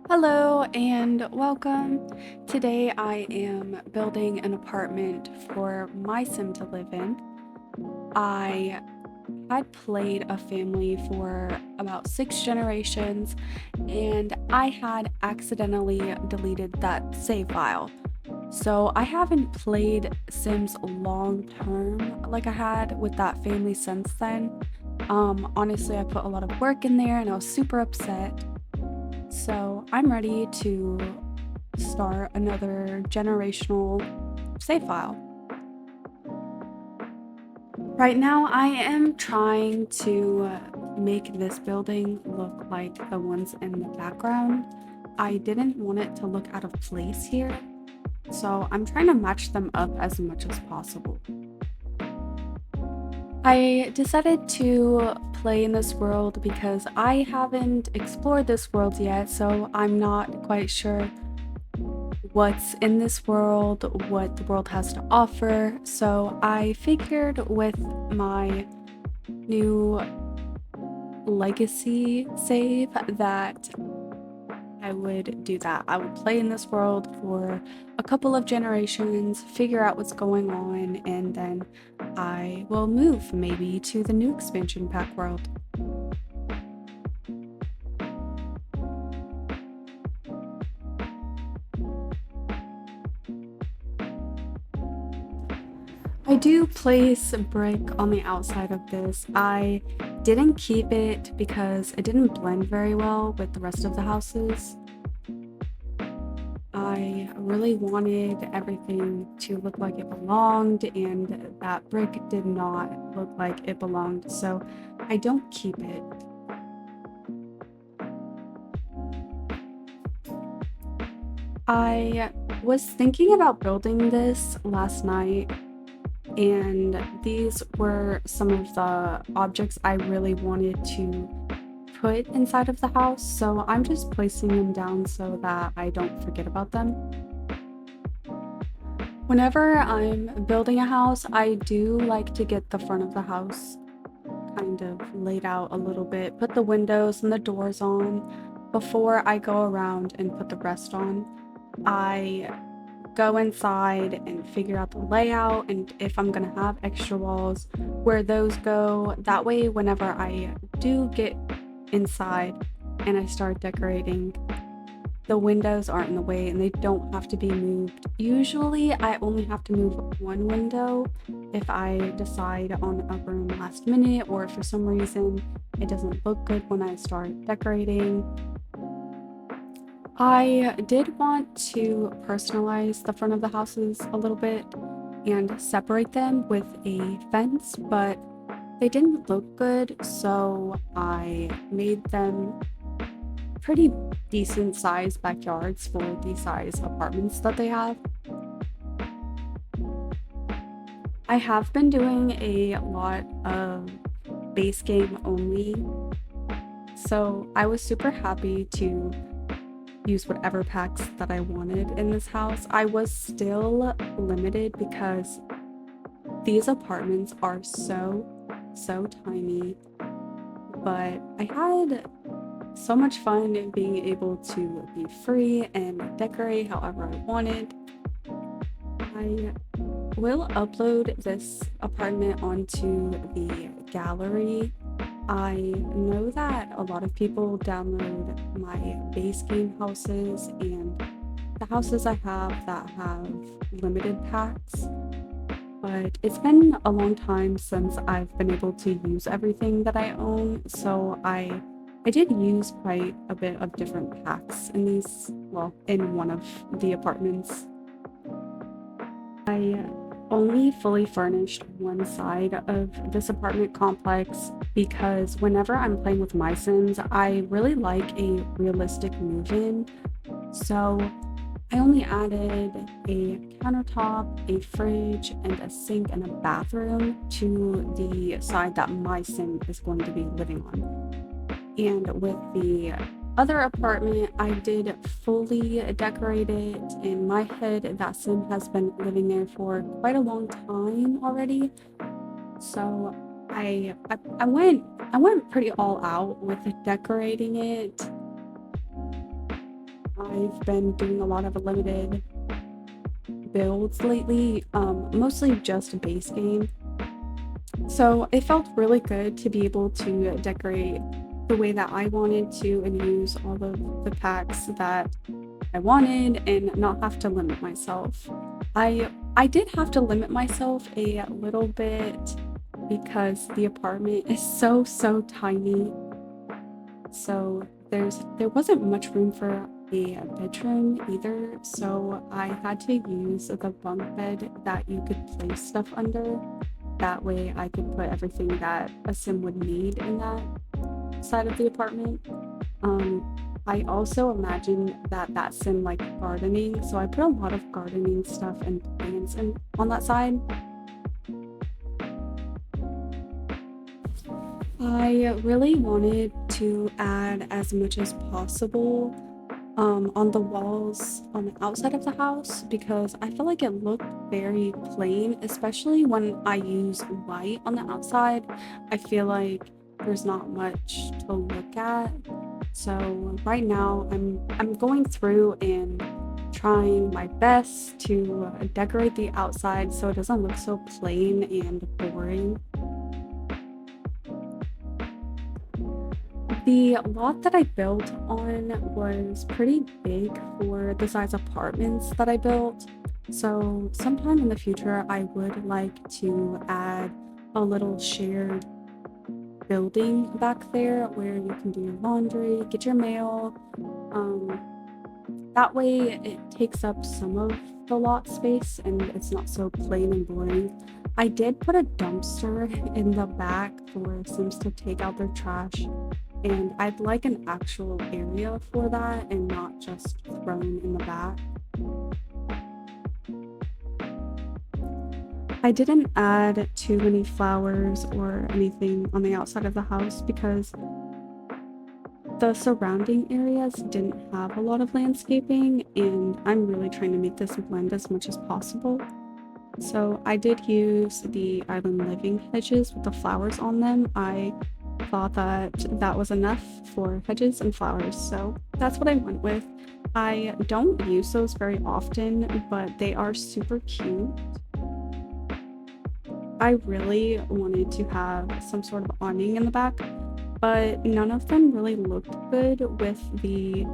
Hello and welcome. Today I am building an apartment for my sim to live in. I had played a family for about 6 generations and I had accidentally deleted that save file. So I haven't played Sims long term like I had with that family since then. Honestly, I put a lot of work in there and I was super upset. So I'm ready to start another generational save file. Right now, I am trying to make this building look like the ones in the background. I didn't want it to look out of place here, so I'm trying to match them up as much as possible. I decided to play in this world because I haven't explored this world yet, so I'm not quite sure what's in this world, what the world has to offer. So I figured with my new legacy save that I would do that. I would play in this world for a couple of generations, figure out what's going on, and then I will move maybe to the new expansion pack world. I do place brick on the outside of this. I didn't keep it because it didn't blend very well with the rest of the houses. I really wanted everything to look like it belonged, and that brick did not look like it belonged, so I don't keep it. I was thinking about building this last night, and these were some of the objects I really wanted to put inside of the house, so I'm just placing them down so that I don't forget about them. Whenever I'm building a house, I do like to get the front of the house kind of laid out a little bit, put the windows and the doors on before I go around and put the rest on. I go inside and figure out the layout and if I'm gonna have extra walls, where those go. That way, whenever I do get inside and I start decorating, the windows aren't in the way and they don't have to be moved. Usually, I only have to move one window if I decide on a room last minute or if for some reason it doesn't look good when I start decorating. I did want to personalize the front of the houses a little bit and separate them with a fence, but they didn't look good, so I made them pretty decent sized backyards for the size apartments that they have. I have been doing a lot of base game only, so I was super happy to use whatever packs that I wanted in this house. I was still limited because these apartments are so tiny, but I had so much fun being able to be free and decorate however I wanted. I will upload this apartment onto the gallery. I know that a lot of people download my base game houses and the houses I have that have limited packs, but it's been a long time since I've been able to use everything that I own, so I did use quite a bit of different packs in these, well, in one of the apartments. I only fully furnished one side of this apartment complex because whenever I'm playing with my Sims, I really like a realistic move-in. So I only added a countertop, a fridge, and a sink and a bathroom to the side that my Sim is going to be living on. And with the other apartment, I did fully decorate it. In my head, that Sim has been living there for quite a long time already. So I went pretty all out with decorating it. I've been doing a lot of limited builds lately, mostly just base game. So it felt really good to be able to decorate the way that I wanted to and use all of the packs that I wanted and not have to limit myself. I did have to limit myself a little bit because the apartment is so tiny. So there wasn't much room for a bedroom either, so I had to use the bunk bed that you could place stuff under. That way I could put everything that a sim would need in that side of the apartment. Um, I also imagined that that sim liked gardening, so I put a lot of gardening stuff and plants on that side. I really wanted to add as much as possible on the walls on the outside of the house because I feel like it looked very plain, especially when I use white on the outside. I feel like there's not much to look at. So right now I'm going through and trying my best to decorate the outside so it doesn't look so plain and boring. The lot that I built on was pretty big for the size apartments that I built. So sometime in the future, I would like to add a little shared building back there where you can do your laundry, get your mail. Um, that way it takes up some of the lot space and it's not so plain and boring. I did put a dumpster in the back for Sims to take out their trash, and I'd like an actual area for that and not just thrown in the back. I didn't add too many flowers or anything on the outside of the house because the surrounding areas didn't have a lot of landscaping, and I'm really trying to make this blend as much as possible. So I did use the island living hedges with the flowers on them. I thought that that was enough for hedges and flowers, so that's what I went with. I don't use those very often, but they are super cute. I really wanted to have some sort of awning in the back, but none of them really looked good with the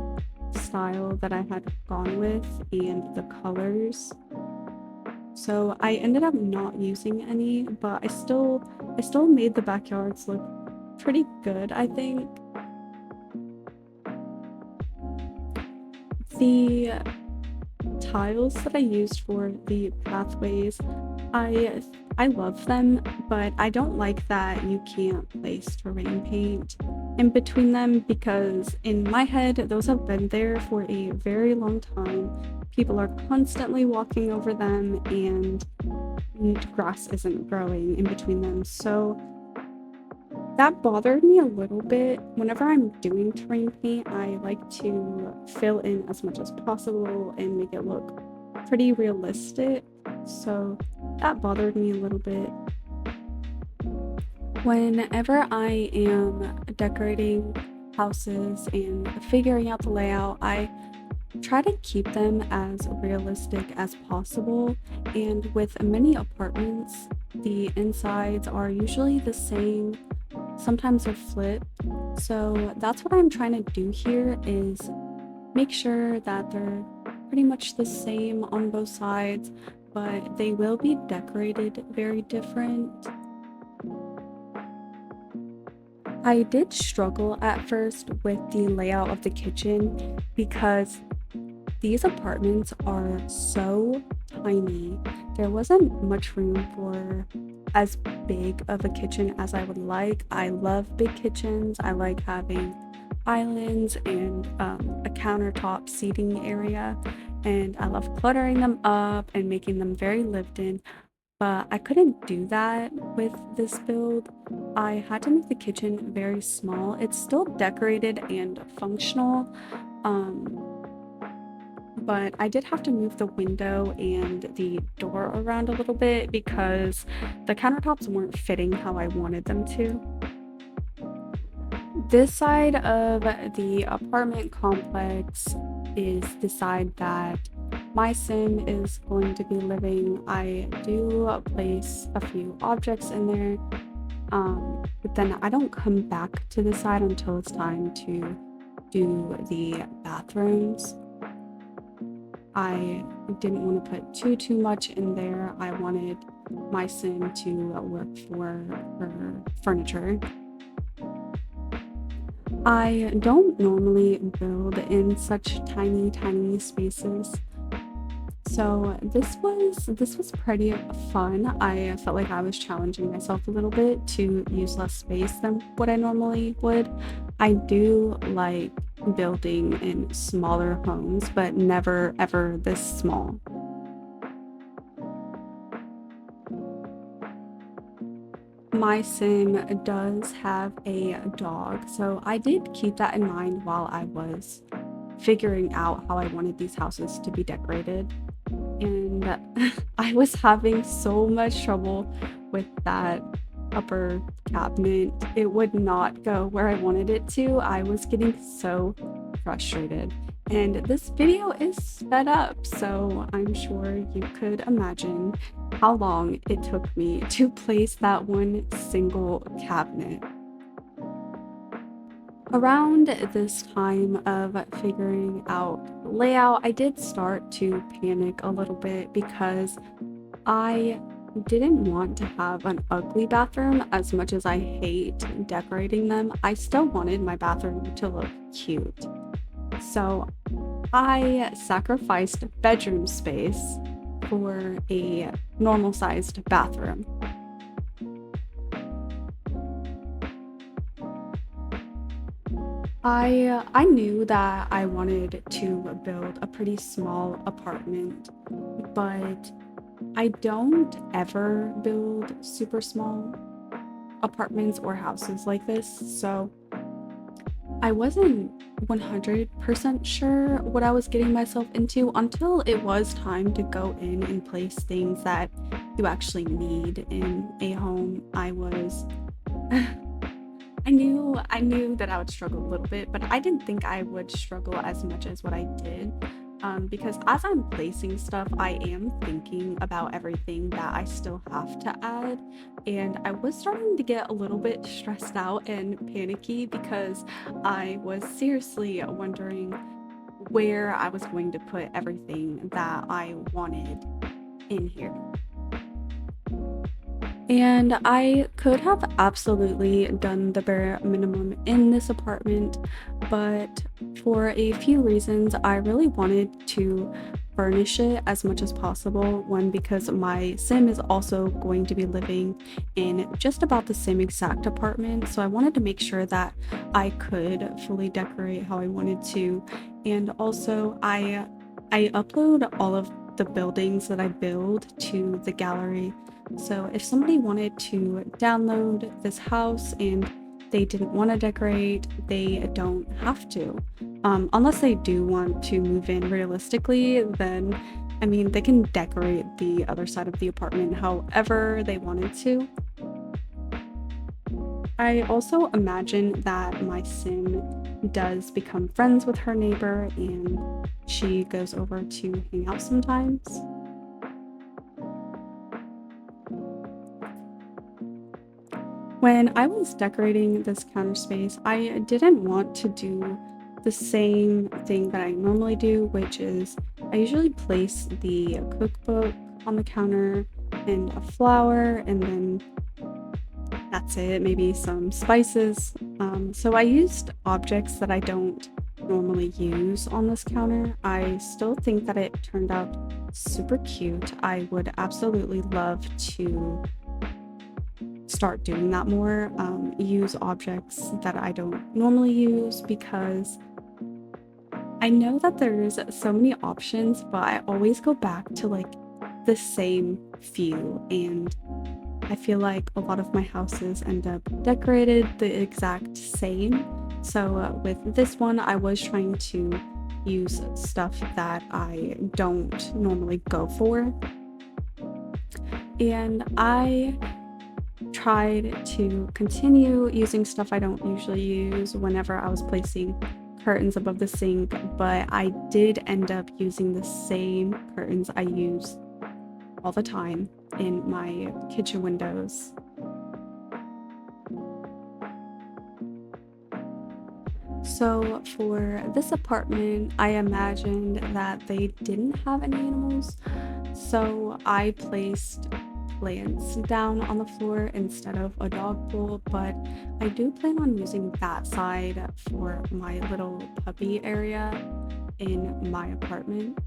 style that I had gone with and the colors. So I ended up not using any, but I still made the backyards look pretty good, I think. The tiles that I used for the pathways, I I love them, but I don't like that you can't place terrain paint in between them because in my head those have been there for a very long time. People are constantly walking over them and grass isn't growing in between them. So that bothered me a little bit. Whenever I'm doing terrain paint, I like to fill in as much as possible and make it look pretty realistic. So that bothered me a little bit. Whenever I am decorating houses and figuring out the layout, I try to keep them as realistic as possible. And with many apartments, the insides are usually the same. Sometimes they're flipped. So that's what I'm trying to do here is make sure that they're pretty much the same on both sides, but they will be decorated very different. I did struggle at first with the layout of the kitchen because these apartments are so tiny. There wasn't much room for as big of a kitchen as I would like. I love big kitchens. I like having islands and a countertop seating area, and I love cluttering them up and making them very lived in. But I couldn't do that with this build. I had to make the kitchen very small. It's still decorated and functional, um, but I did have to move the window and the door around a little bit because the countertops weren't fitting how I wanted them to. This side of the apartment complex is the side that my sim is going to be living. I do place a few objects in there, but then I don't come back to the side until it's time to do the bathrooms. I didn't want to put too much in there. I wanted my sim to work for her furniture. I don't normally build in such tiny spaces. So this was pretty fun. I felt like I was challenging myself a little bit to use less space than what I normally would. I do like building in smaller homes, but never ever this small. My sim does have a dog, so I did keep that in mind while I was figuring out how I wanted these houses to be decorated. And I was having so much trouble with that upper cabinet. It would not go where I wanted it to. I was getting so frustrated. And this video is sped up, so I'm sure you could imagine how long it took me to place that one single cabinet. Around this time of figuring out layout, I did start to panic a little bit because I didn't want to have an ugly bathroom as much as I hate decorating them. I still wanted my bathroom to look cute. So I sacrificed bedroom space for a normal sized bathroom. I knew that I wanted to build a pretty small apartment, but I don't ever build super small apartments or houses like this, so I wasn't 100% sure what I was getting myself into until it was time to go in and place things that you actually need in a home. I knew that I would struggle a little bit, but I didn't think I would struggle as much as what I did. Because as I'm placing stuff, I am thinking about everything that I still have to add. And I was starting to get a little bit stressed out and panicky because I was seriously wondering where I was going to put everything that I wanted in here. And I could have absolutely done the bare minimum in this apartment, but for a few reasons, I really wanted to furnish it as much as possible. One, because my sim is also going to be living in just about the same exact apartment, so I wanted to make sure that I could fully decorate how I wanted to. And also, I upload all of the buildings that I build to the gallery, so if somebody wanted to download this house and they didn't want to decorate, they don't have to. Unless they do want to move in realistically, then I mean, they can decorate the other side of the apartment however they wanted to. I also imagine that my sim does become friends with her neighbor and she goes over to hang out sometimes. When I was decorating this counter space, I didn't want to do the same thing that I normally do, which is I usually place the cookbook on the counter and a flower, and then that's it, maybe some spices. So I used objects that I don't normally use on this counter. I still think that it turned out super cute. I would absolutely love to start doing that more, use objects that I don't normally use, because I know that there's so many options, but I always go back to like the same few, and I feel like a lot of my houses end up decorated the exact same. So with this one, I was trying to use stuff that I don't normally go for. And I tried to continue using stuff I don't usually use whenever I was placing curtains above the sink, but I did end up using the same curtains I use all the time in my kitchen windows. So for this apartment, I imagined that they didn't have any animals, so I placed plants down on the floor instead of a dog bowl, but I do plan on using that side for my little puppy area in my apartment.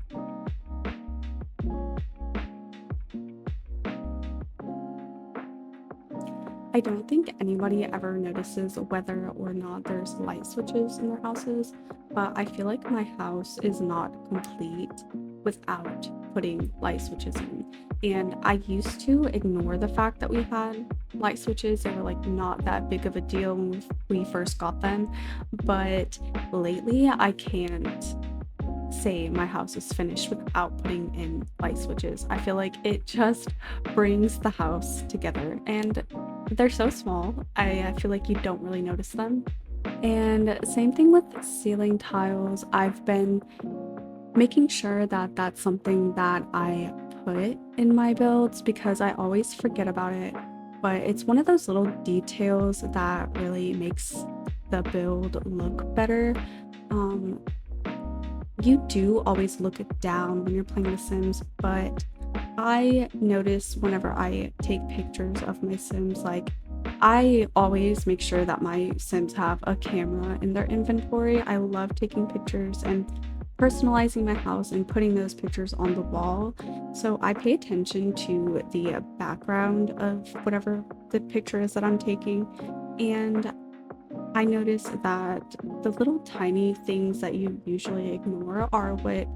I don't think anybody ever notices whether or not there's light switches in their houses, but I feel like my house is not complete without putting light switches in. And I used to ignore the fact that we had light switches. They were like not that big of a deal when we first got them, but lately I can't say my house is finished without putting in light switches. I feel like it just brings the house together, and they're so small. I feel like you don't really notice them. And same thing with ceiling tiles. I've been making sure that that's something that I put in my builds because I always forget about it. But it's one of those little details that really makes the build look better. You do always look down when you're playing The Sims, but I notice whenever I take pictures of my Sims, like I always make sure that my Sims have a camera in their inventory. I love taking pictures and personalizing my house and putting those pictures on the wall. So I pay attention to the background of whatever the picture is that I'm taking. And I notice that the little tiny things that you usually ignore are what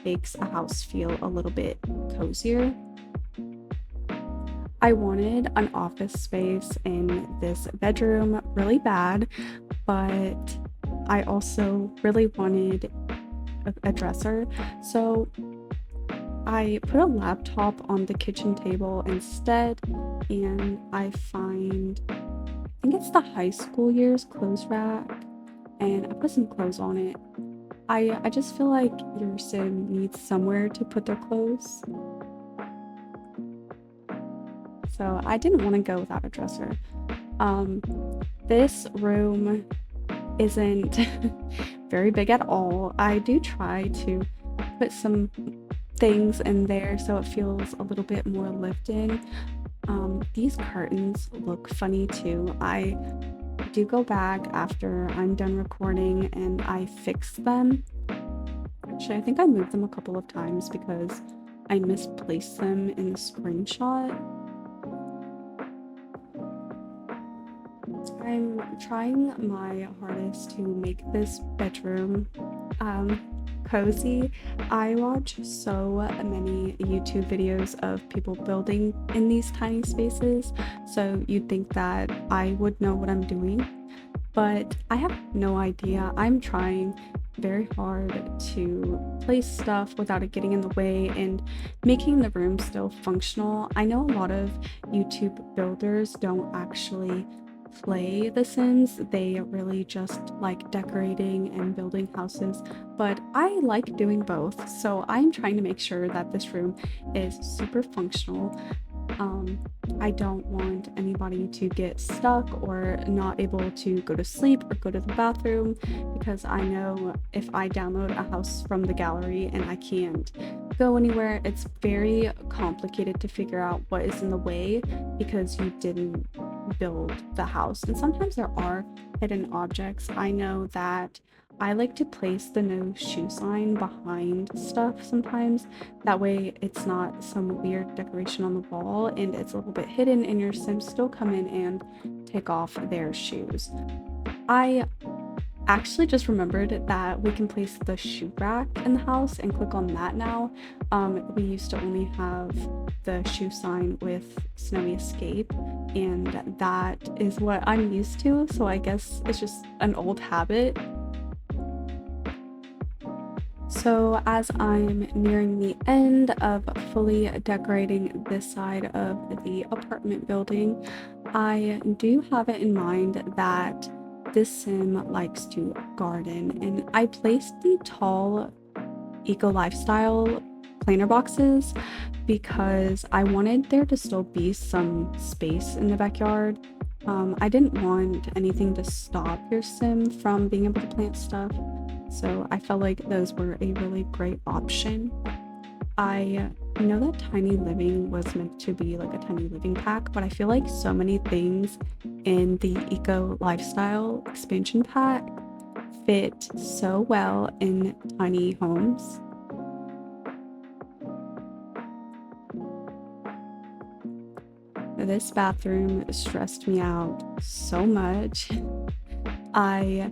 makes a house feel a little bit cozier. I wanted an office space in this bedroom really bad, but I also really wanted a dresser. So I put a laptop on the kitchen table instead, and I think it's the high school years clothes rack, and I put some clothes on it. I just feel like your sim needs somewhere to put their clothes. So I didn't want to go without a dresser. This room isn't very big at all. I do try to put some things in there so it feels a little bit more lived in. These curtains look funny too. I do go back after I'm done recording and I fix them. Actually, I think I moved them a couple of times because I misplaced them in the screenshot. I'm trying my hardest to make this bedroom cozy. I watch so many YouTube videos of people building in these tiny spaces, so you'd think that I would know what I'm doing, but I have no idea. I'm trying very hard to place stuff without it getting in the way and making the room still functional. I know a lot of YouTube builders don't actually play The Sims, they really just like decorating and building houses, but I like doing both, so I'm trying to make sure that this room is super functional. I don't want anybody to get stuck or not able to go to sleep or go to the bathroom, because I know if I download a house from the gallery and I can't go anywhere, it's very complicated to figure out what is in the way because you didn't build the house. And sometimes there are hidden objects. I know that I like to place the no shoe sign behind stuff sometimes. That way it's not some weird decoration on the wall and it's a little bit hidden and your Sims still come in and take off their shoes. I actually just remembered that we can place the shoe rack in the house and click on that now. We used to only have the shoe sign with Snowy Escape, and that is what I'm used to, so I guess it's just an old habit. So as I'm nearing the end of fully decorating this side of the apartment building, I do have it in mind that this sim likes to garden, and I placed the tall eco lifestyle planter boxes because I wanted there to still be some space in the backyard. I didn't want anything to stop your sim from being able to plant stuff, so I felt like those were a really great option. I know that tiny living was meant to be like a tiny living pack, but I feel like so many things in the eco lifestyle expansion pack fit so well in tiny homes. This bathroom stressed me out so much. I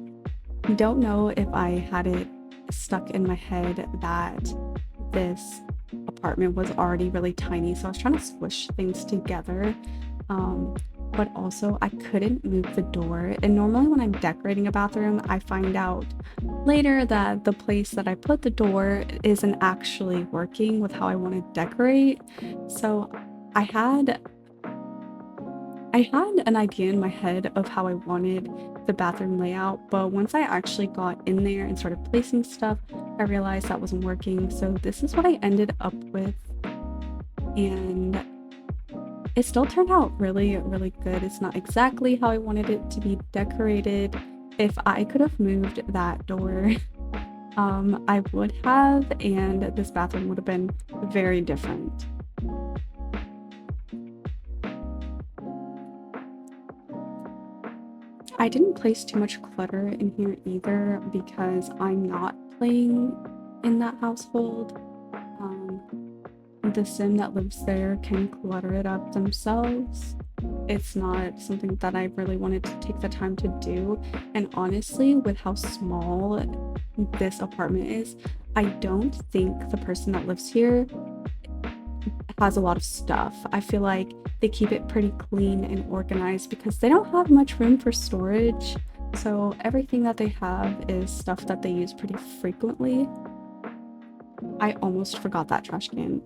don't know if I had it stuck in my head that this apartment was already really tiny, so I was trying to squish things together. But also I couldn't move the door. And normally when I'm decorating a bathroom, I find out later that the place that I put the door isn't actually working with how I want to decorate. So I had I had an idea in my head of how I wanted the bathroom layout, but once I actually got in there and started placing stuff, I realized that wasn't working. So this is what I ended up with, and it still turned out really, really good. It's not exactly how I wanted it to be decorated. If I could have moved that door, I would have, and this bathroom would have been very different. I didn't place too much clutter in here either because I'm not playing in that household. Um, the sim that lives there can clutter it up themselves. It's not something that I really wanted to take the time to do. And honestly, with how small this apartment is, I don't think the person that lives here has a lot of stuff. I feel like they keep it pretty clean and organized because they don't have much room for storage. So everything that they have is stuff that they use pretty frequently. I almost forgot that trash can.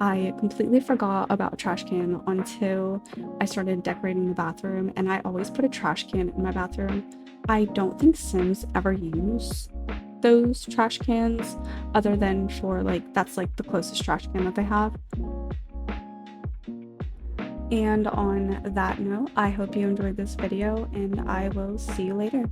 I completely forgot about a trash can until I started decorating the bathroom, and I always put a trash can in my bathroom. I don't think Sims ever use those trash cans other than for like that's like the closest trash can that they have. And on that note, I hope you enjoyed this video, and I will see you later.